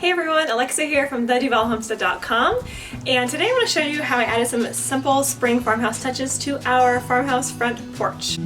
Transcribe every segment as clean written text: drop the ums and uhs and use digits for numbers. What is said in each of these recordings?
Hey everyone, Alexa here from theduvallhomestead.com, and today I'm going to show you how I added some simple spring farmhouse touches to our farmhouse front porch.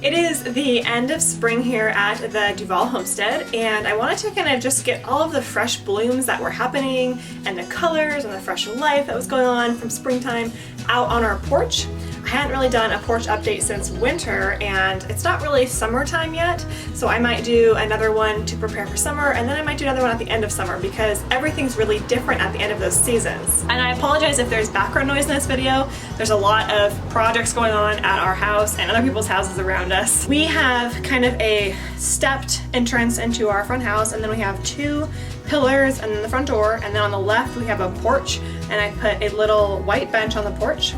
It is the end of spring here at the Duval Homestead, and I wanted to kind of just get all of the fresh blooms that were happening and the colors and the fresh life that was going on from springtime out on our porch. I hadn't really done a porch update since winter, and it's not really summertime yet, so I might do another one to prepare for summer, and then I might do another one at the end of summer because everything's really different at the end of those seasons. And I apologize if there's background noise in this video. There's a lot of projects going on at our house and other people's houses around us. We have kind of a stepped entrance into our front house, and then we have two pillars and then the front door, and then on the left we have a porch, and I put a little white bench on the porch.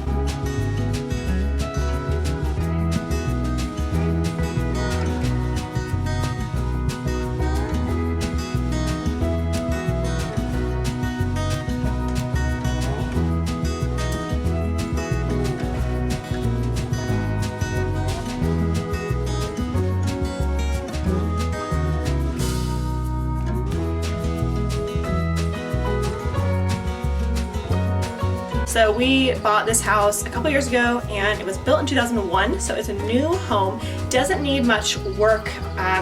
So we bought this house a couple years ago, and it was built in 2001, so it's a new home. Doesn't need much work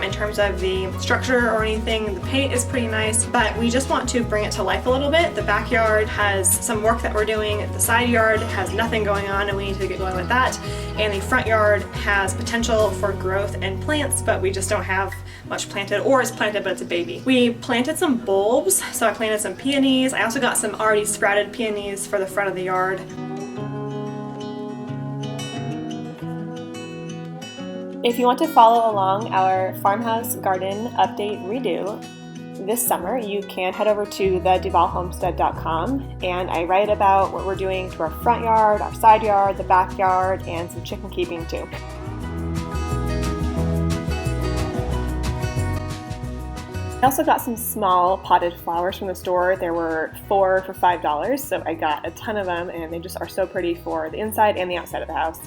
in terms of the structure or anything. The paint is pretty nice, but we just want to bring it to life a little bit. The backyard has some work that we're doing. The side yard has nothing going on, and we need to get going with that. And the front yard has potential for growth and plants, but we just don't have much planted, or it's planted but it's a baby. We planted some bulbs, so I planted some peonies. I also got some already sprouted peonies for the front of the yard. If you want to follow along our farmhouse garden update redo this summer, you can head over to theduvallhomestead.com, and I write about what we're doing to our front yard, our side yard, the backyard, and some chicken keeping too. I also got some small potted flowers from the store. There were 4 for $5, so I got a ton of them, and they just are so pretty for the inside and the outside of the house.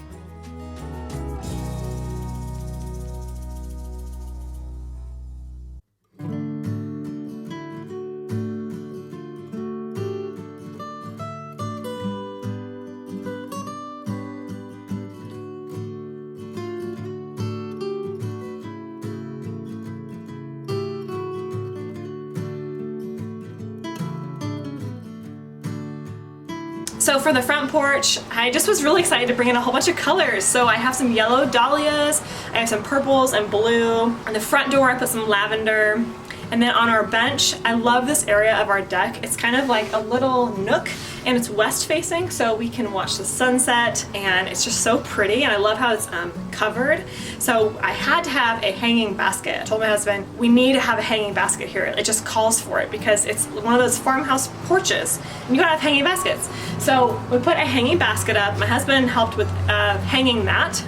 So for the front porch, I just was really excited to bring in a whole bunch of colors. So I have some yellow dahlias, I have some purples and blue. On the front door I put some lavender. And then on our bench, I love this area of our deck. It's kind of like a little nook, and it's west facing, so we can watch the sunset, and it's just so pretty, and I love how it's covered. So I had to have a hanging basket. I told my husband, we need to have a hanging basket here. It just calls for it because it's one of those farmhouse porches, and you gotta have hanging baskets. So we put a hanging basket up. My husband helped with hanging that.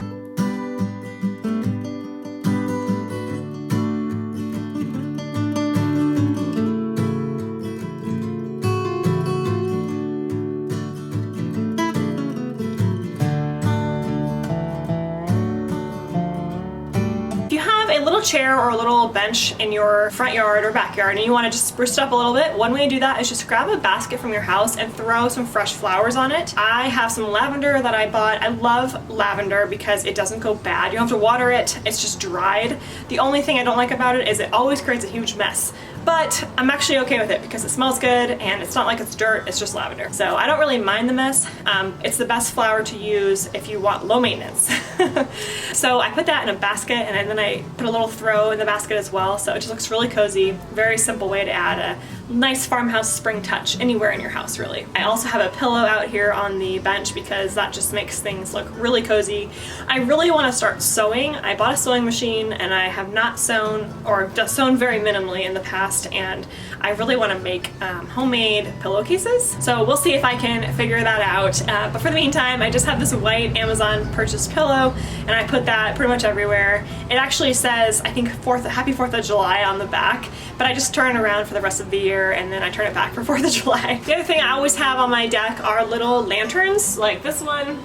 A little chair or a little bench in your front yard or backyard, and you want to just spruce it up a little bit, one way to do that is just grab a basket from your house and throw some fresh flowers on it. I have some lavender that I bought. I love lavender because it doesn't go bad. You don't have to water it. It's just dried. The only thing I don't like about it is it always creates a huge mess. But I'm actually okay with it because it smells good and it's not like it's dirt, it's just lavender. So I don't really mind the mess. It's the best flower to use if you want low maintenance. So I put that in a basket, and then I put a little throw in the basket as well. So it just looks really cozy. Very simple way to add a nice farmhouse spring touch anywhere in your house, really. I also have a pillow out here on the bench because that just makes things look really cozy. I really want to start sewing. I bought a sewing machine, and I have not sewn, or just sewn very minimally in the past, and I really want to make homemade pillowcases. So we'll see if I can figure that out. But for the meantime, I just have this white Amazon purchased pillow, and I put that pretty much everywhere. It actually says, I think, Happy 4th of July on the back, but I just turn it around for the rest of the year, and then I turn it back for 4th of July. The other thing I always have on my deck are little lanterns, like this one.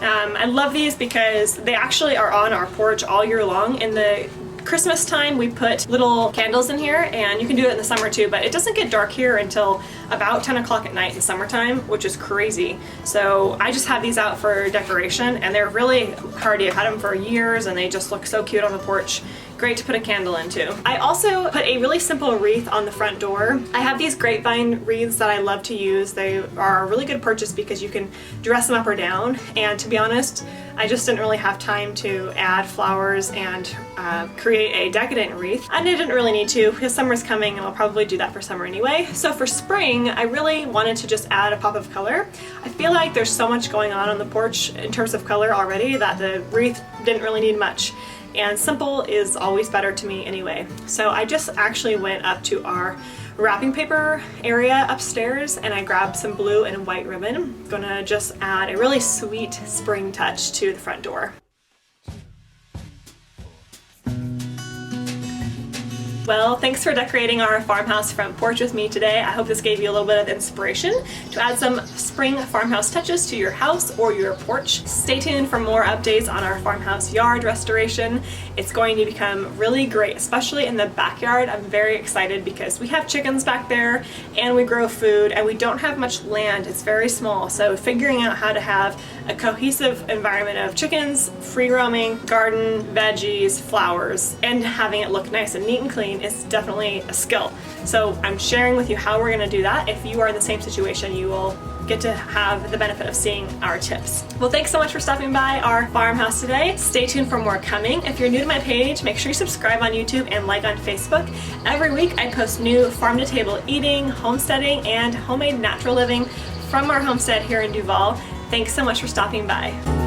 I love these because they actually are on our porch all year long. In the Christmas time, we put little candles in here, and you can do it in the summer too, but it doesn't get dark here until about 10 o'clock at night in the summertime, which is crazy. So I just have these out for decoration, and they're really hardy. I've had them for years, and they just look so cute on the porch. Great to put a candle into. I also put a really simple wreath on the front door. I have these grapevine wreaths that I love to use. They are a really good purchase because you can dress them up or down, and to be honest, I just didn't really have time to add flowers and create a decadent wreath, and I didn't really need to because summer's coming and I'll probably do that for summer anyway. So for spring, I really wanted to just add a pop of color. I feel like there's so much going on the porch in terms of color already that the wreath didn't really need much. And simple is always better to me anyway. So I just actually went up to our wrapping paper area upstairs and I grabbed some blue and white ribbon. I'm gonna just add a really sweet spring touch to the front door. Well, thanks for decorating our farmhouse front porch with me today. I hope this gave you a little bit of inspiration to add some spring farmhouse touches to your house or your porch. Stay tuned for more updates on our farmhouse yard restoration. It's going to become really great, especially in the backyard. I'm very excited because we have chickens back there and we grow food and we don't have much land. It's very small, so figuring out how to have a cohesive environment of chickens, free roaming, garden, veggies, flowers, and having it look nice and neat and clean is definitely a skill. So I'm sharing with you how we're gonna do that. If you are in the same situation, you will get to have the benefit of seeing our tips. Well, thanks so much for stopping by our farmhouse today. Stay tuned for more coming. If you're new to my page, make sure you subscribe on YouTube and like on Facebook. Every week I post new farm to table eating, homesteading, and homemade natural living from our homestead here in Duval. Thanks so much for stopping by.